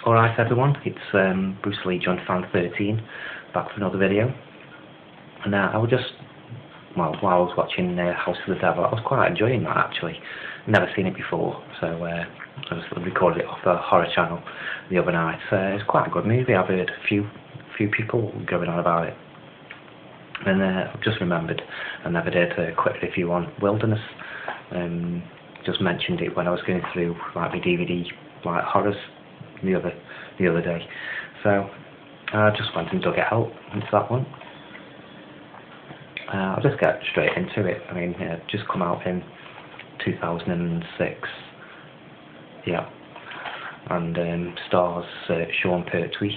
Alright everyone, it's Bruce Lee John Fan 13 back for another video. And I was just, while I was watching House of the Devil, I was quite enjoying that actually. Never seen it before, so I just recorded it off a horror channel the other night. It's quite a good movie. I've heard a few people going on about it. And I've just remembered I never did a quick review on Wilderness. Just mentioned it when I was going through like my DVD like horrors the other day. So I just went and dug it out into that one. I'll just get straight into it. I mean, it just come out in 2006. Yeah. And stars Sean Pertwee,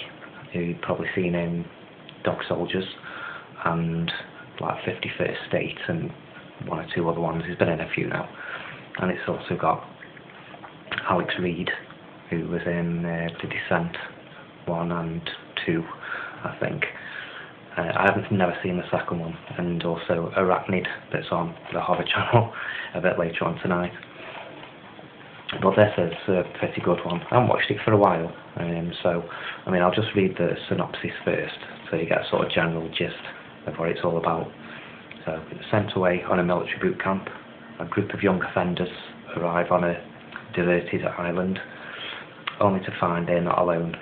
who you've probably seen in Dog Soldiers and like 51st State and one or two other ones. He's been in a few now. And it's also got Alex Reed, who was in The Descent 1 and 2, I think. I haven't never seen the second one, and also Arachnid, that's on the horror channel a bit later on tonight. But this is a pretty good one. I haven't watched it for a while, so I mean I'll just read the synopsis first, so you get a sort of general gist of what it's all about. So, sent away on a military boot camp, a group of young offenders arrive on a deserted island, only to find they're not alone.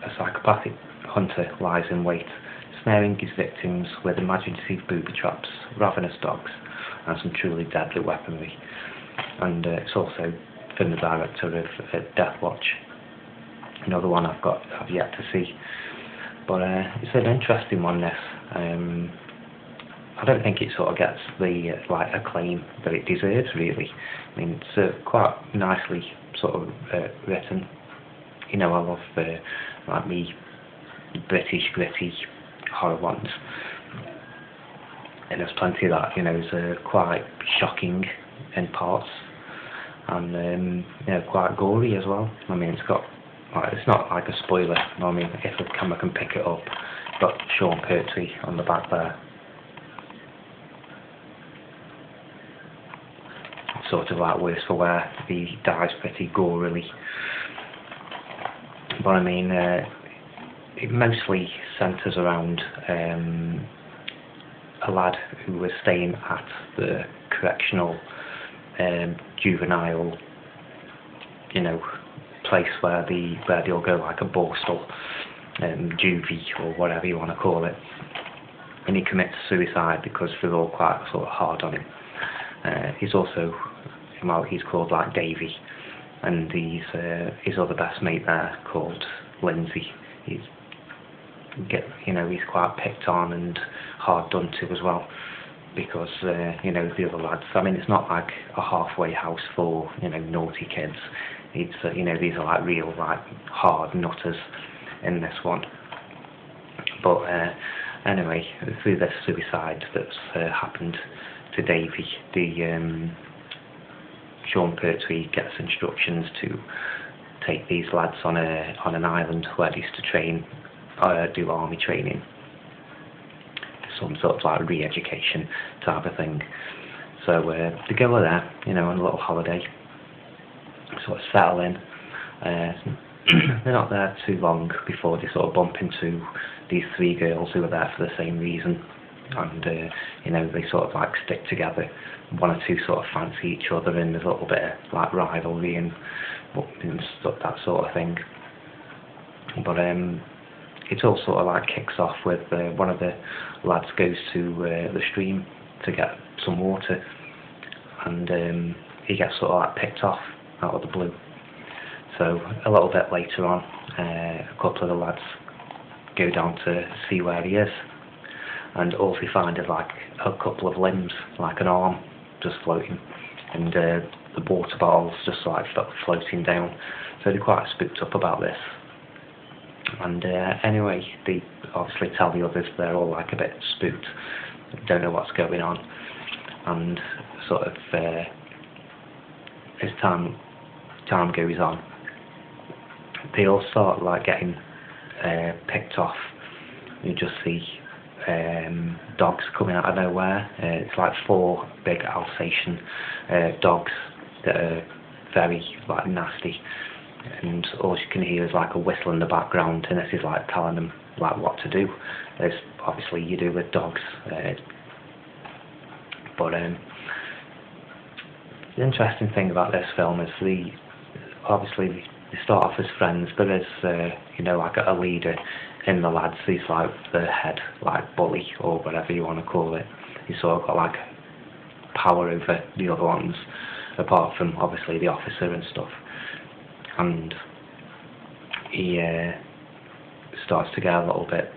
A psychopathic hunter lies in wait, snaring his victims with imaginative booby traps, ravenous dogs, and some truly deadly weaponry. And it's also from the director of Death Watch, another one I've yet to see. But it's an interesting one, this. I don't think it sort of gets the like acclaim that it deserves, really. I mean, it's quite nicely sort of written. You know, I love like me British gritty horror ones, and there's plenty of that. You know, it's quite shocking in parts, and you know, quite gory as well. I mean, it's got like, it's not like a spoiler. I mean, if the camera can pick it up, it's got Sean Pertwee on the back there. Sort of like worse for wear. He dies pretty gorily. But I mean, it mostly centres around a lad who was staying at the correctional juvenile, you know, place where they'll go like a borstal, juvie or whatever you want to call it. And he commits suicide because they're all quite sort of hard on him. He's also, well, he's called like Davy, and he's his other best mate there called Lindsay. He's quite picked on and hard done to as well, because you know, the other lads. I mean, it's not like a halfway house for, you know, naughty kids. It's you know, these are like real like hard nutters in this one. But anyway, through this suicide that's happened to Davy, the Sean Pertwee gets instructions to take these lads on an island where they used to train, do army training, some sort of like re-education type of thing. So they go there, you know, on a little holiday, sort of settle in. They're not there too long before they sort of bump into these three girls who are there for the same reason. And you know, they sort of like stick together. One or two sort of fancy each other, and there's a little bit of like rivalry and stuff, that sort of thing. But it all sort of like kicks off with one of the lads goes to the stream to get some water, and he gets sort of like picked off out of the blue. So a little bit later on, a couple of the lads go down to see where he is. And all they find is like a couple of limbs, like an arm, just floating, and the water bottles just like floating down. So they're quite spooked up about this. And anyway, they obviously tell the others they're all like a bit spooked, don't know what's going on. And sort of as time goes on, they all start like getting picked off. You just see dogs coming out of nowhere. It's like 4 big Alsatian dogs that are very like nasty, and all you can hear is like a whistle in the background, and this is like telling them like what to do, as obviously you do with dogs. But the interesting thing about this film is obviously they start off as friends. There is you know, like a leader in the lads. He's like the head, like bully or whatever you want to call it. He's sort of got like power over the other ones, apart from obviously the officer and stuff. And he starts to get a little bit,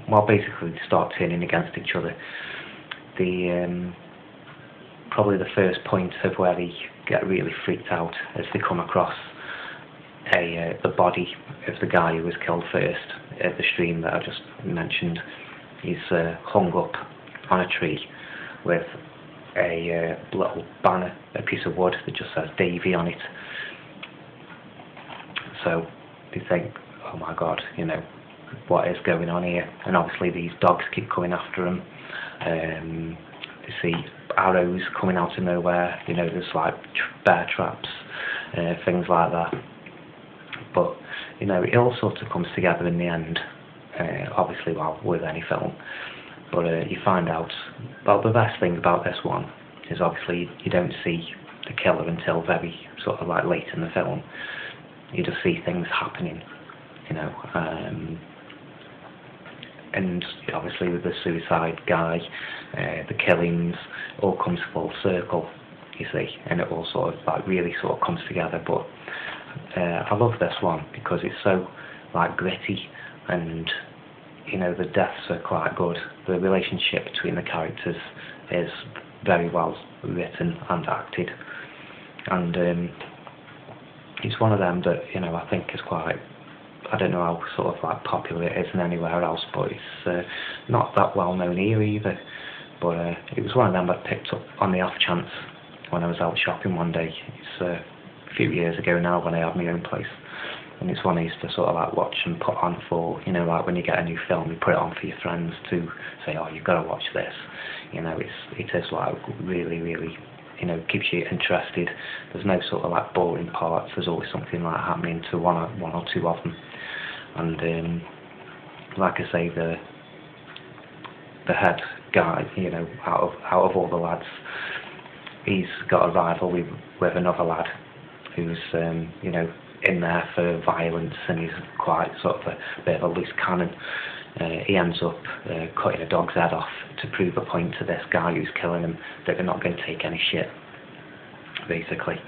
well, basically they start turning against each other. Probably the first point of where they get really freaked out is they come across the body of the guy who was killed first at the stream that I just mentioned. He's hung up on a tree with a little banner, a piece of wood that just says Davy on it. So they think, oh my god, you know, what is going on here? And obviously these dogs keep coming after him. They see arrows coming out of nowhere, you know, there's like bear traps, things like that. But, you know, it all sort of comes together in the end, obviously, well, with any film. But you find out, well, the best thing about this one is obviously you don't see the killer until very sort of like late in the film. You just see things happening, you know, and obviously with the suicide guy, the killings, all comes full circle, you see, and it all sort of like really sort of comes together. But I love this one because it's so like gritty, and you know, the deaths are quite good. The relationship between the characters is very well written and acted, and it's one of them that, you know, I think is quite, I don't know how sort of like popular it is in anywhere else, but it's not that well known here either. But it was one of them I picked up on the off chance when I was out shopping one day. It's a few years ago now when I had my own place, and it's one I used to sort of like watch and put on for, you know, like when you get a new film, you put it on for your friends to say, oh, you've got to watch this. You know, it is like really, really, you know, keeps you interested. There's no sort of like boring parts. There's always something like happening to one or two of them. And like I say, the head guy, you know, out of all the lads, he's got a rivalry with another lad who's you know, in there for violence, and he's quite sort of a bit of a loose cannon. He ends up cutting a dog's head off to prove a point to this guy who's killing him that they're not going to take any shit, basically.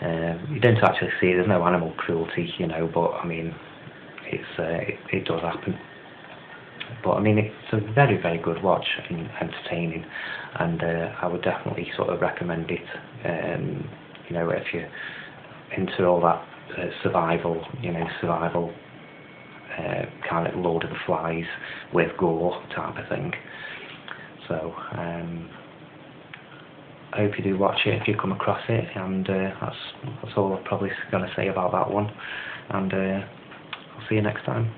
You don't actually see it, there's no animal cruelty, you know, but I mean, it does happen. But I mean, it's a very, very good watch and entertaining, and I would definitely sort of recommend it. You know, if you're into all that survival, you know, kind of Lord of the Flies with gore type of thing. So I hope you do watch it if you come across it, and that's all I'm probably going to say about that one, and I'll see you next time.